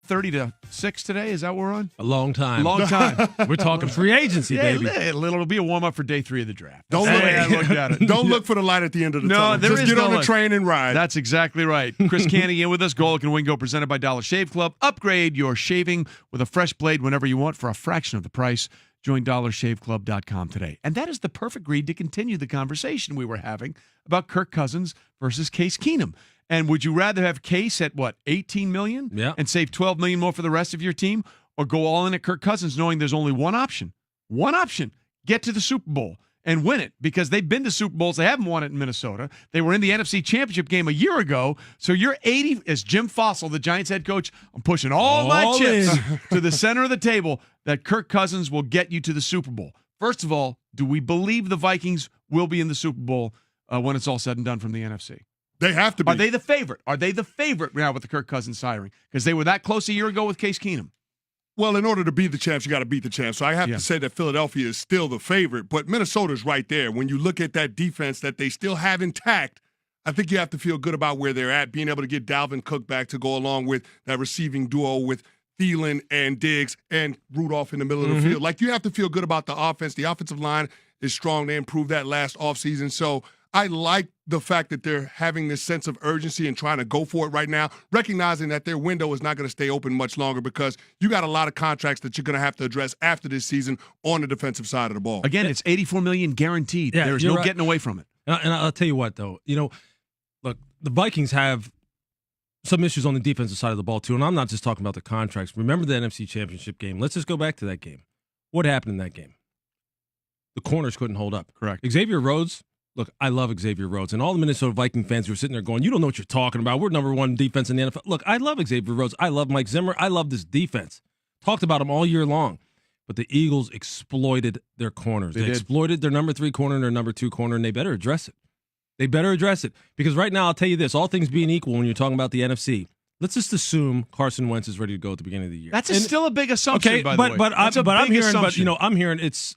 8:30 to 6 today. Is that what we're on? A long time. Long time. We're talking free agency, baby. It'll be a warm-up for day 3 of the draft. Don't look for the light at the end of the tunnel. There Just is get no on the light. train and ride. That's exactly right. Chris Canny in with us. Golic and Wingo presented by Dollar Shave Club. Upgrade your shaving with a fresh blade whenever you want for a fraction of the price. Join dollarshaveclub.com today. And that is the perfect read to continue the conversation we were having about Kirk Cousins versus Case Keenum. And would you rather have Case at, what, $18 million? Yeah. And save $12 million more for the rest of your team? Or go all in at Kirk Cousins knowing there's only one option? One option. Get to the Super Bowl and win it, because they've been to Super Bowls. They haven't won it in Minnesota. They were in the NFC Championship game a year ago. So you're 80, as Jim Fossil, the Giants head coach, I'm pushing all my chips to the center of the table that Kirk Cousins will get you to the Super Bowl. First of all, do we believe the Vikings will be in the Super Bowl when it's all said and done from the NFC? They have to be. Are they the favorite? Are they the favorite now with the Kirk Cousins hiring? Because they were that close a year ago with Case Keenum. Well, in order to beat the champs, you got to beat the champs. So I have to say that Philadelphia is still the favorite, but Minnesota's right there. When you look at that defense that they still have intact, I think you have to feel good about where they're at, being able to get Dalvin Cook back to go along with that receiving duo with Thielen and Diggs and Rudolph in the middle of the field. Like, you have to feel good about the offense. The offensive line is strong. They improved that last offseason. So I like the fact that they're having this sense of urgency and trying to go for it right now, recognizing that their window is not going to stay open much longer, because you got a lot of contracts that you're going to have to address after this season on the defensive side of the ball. Again, it's $84 million guaranteed. Yeah, There's you're no right. getting away from it. And I'll tell you what, though. Look, the Vikings have some issues on the defensive side of the ball, too, and I'm not just talking about the contracts. Remember the NFC Championship game. Let's just go back to that game. What happened in that game? The corners couldn't hold up. Correct. Xavier Rhodes. Look, I love Xavier Rhodes, and all the Minnesota Viking fans who are sitting there going, you don't know what you're talking about. We're number one defense in the NFL. Look, I love Xavier Rhodes. I love Mike Zimmer. I love this defense. Talked about them all year long. But the Eagles exploited their corners. They exploited their number 3 corner and their number 2 corner, and they better address it. They better address it. Because right now, I'll tell you this, all things being equal when you're talking about the NFC, let's just assume Carson Wentz is ready to go at the beginning of the year. That's still a big assumption, okay, by the way. But I'm hearing, assumption. I'm hearing it's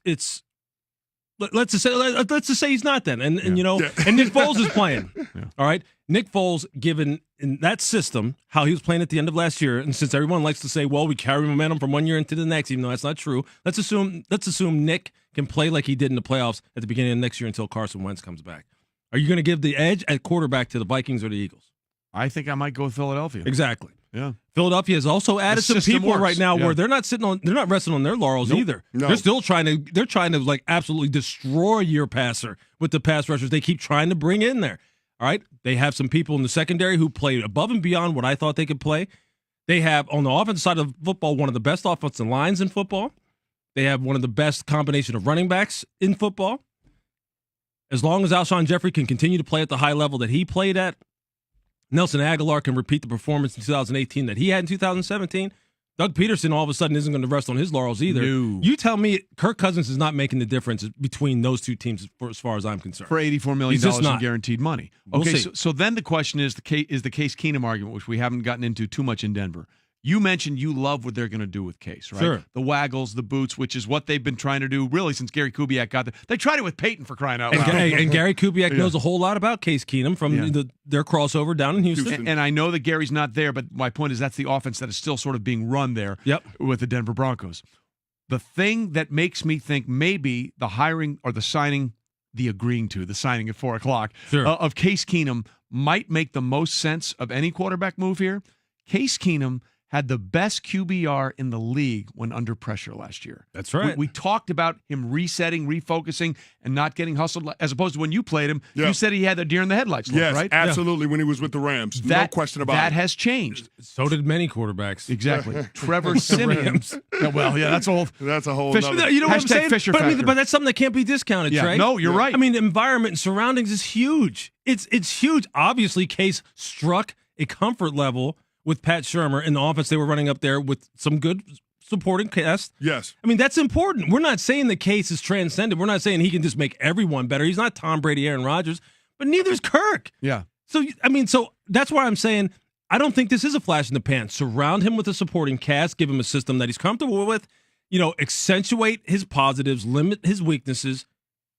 let's just say he's not then. And Nick Foles is playing. Yeah. All right. Nick Foles, given in that system how he was playing at the end of last year, and since everyone likes to say, well, we carry momentum from one year into the next, even though that's not true, let's assume Nick can play like he did in the playoffs at the beginning of next year until Carson Wentz comes back. Are you going to give the edge at quarterback to the Vikings or the Eagles? I think I might go with Philadelphia. Exactly. Yeah. Philadelphia has also added some people right now where they're not resting on their laurels either. No. They're trying to like absolutely destroy your passer with the pass rushers they keep trying to bring in there. All right. They have some people in the secondary who played above and beyond what I thought they could play. They have on the offensive side of football one of the best offensive lines in football. They have one of the best combination of running backs in football. As long as Alshon Jeffrey can continue to play at the high level that he played at, Nelson Aguilar can repeat the performance in 2018 that he had in 2017. Doug Peterson all of a sudden isn't going to rest on his laurels either. No. You tell me Kirk Cousins is not making the difference between those two teams as far as I'm concerned. For $84 million in guaranteed money. Okay, so then the question is the Case Keenum argument, which we haven't gotten into too much in Denver. You mentioned you love what they're going to do with Case, right? Sure. The waggles, the boots, which is what they've been trying to do really since Gary Kubiak got there. They tried it with Peyton, for crying out loud. And Gary Kubiak knows a whole lot about Case Keenum from their crossover down in Houston. And I know that Gary's not there, but my point is that's the offense that is still sort of being run there with the Denver Broncos. The thing that makes me think maybe the hiring or the signing, the signing at 4 o'clock of Case Keenum might make the most sense of any quarterback move here. Case Keenum had the best QBR in the league when under pressure last year. That's right. We talked about him resetting, refocusing, and not getting hustled, as opposed to when you played him. You said he had a deer in the headlights look, yes, right? Absolutely, when he was with the Rams. No question about it. That has changed. So did many quarterbacks. Exactly. Trevor Siemian. Well, that's old. That's a whole Fisher, nother. You know what I'm saying? Fisher but that's something that can't be discounted, Trey. No, you're right. I mean, the environment and surroundings is huge. It's huge. Obviously, Case struck a comfort level with Pat Shurmur and the offense they were running up there with some good supporting cast. Yes. I mean, that's important. We're not saying the Case is transcendent. We're not saying he can just make everyone better. He's not Tom Brady, Aaron Rodgers, but neither is Kirk. Yeah. So that's why I'm saying I don't think this is a flash in the pan. Surround him with a supporting cast, give him a system that he's comfortable with, accentuate his positives, limit his weaknesses.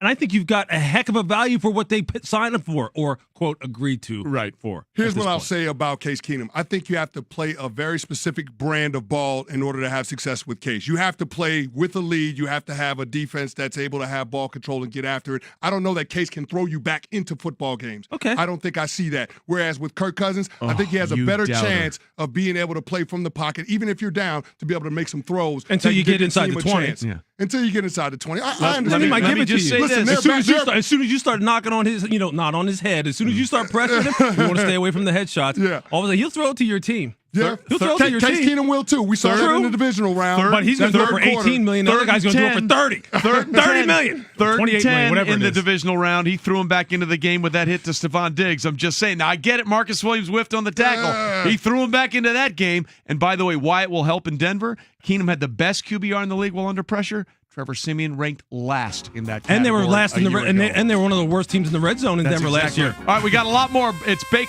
And I think you've got a heck of a value for what they sign him for, or quote agreed to. Right. For. Here's what I'll say about Case Keenum. I think you have to play a very specific brand of ball in order to have success with Case. You have to play with a lead. You have to have a defense that's able to have ball control and get after it. I don't know that Case can throw you back into football games. Okay. I don't think I see that. Whereas with Kirk Cousins, I think he has a better chance of being able to play from the pocket, even if you're down, to be able to make some throws. Until you get inside the 20. Yeah. Until you get inside the 20. I understand. Let me give it to you. Listen, as soon as you start knocking on his, not on his head, as soon as you start pressuring him, you want to stay away from the headshots. Yeah. All of a sudden, he'll throw it to your team. Yeah, he'll throw it to your Case team. Keenum will too. We saw that in the divisional round. But he's going to throw it for $18 million. The other guy's going to throw it for $30 million. Third and 28 10 million, whatever in it the is. divisional round. He threw him back into the game with that hit to Stephon Diggs. I'm just saying. Now, I get it. Marcus Williams whiffed on the tackle. He threw him back into that game. And by the way, why it will help in Denver, Keenum had the best QBR in the league while under pressure. Trevor Siemian ranked last in that category. And they were last in the and they were one of the worst teams in the red zone in Denver last year. All right, we got a lot more. It's Baker.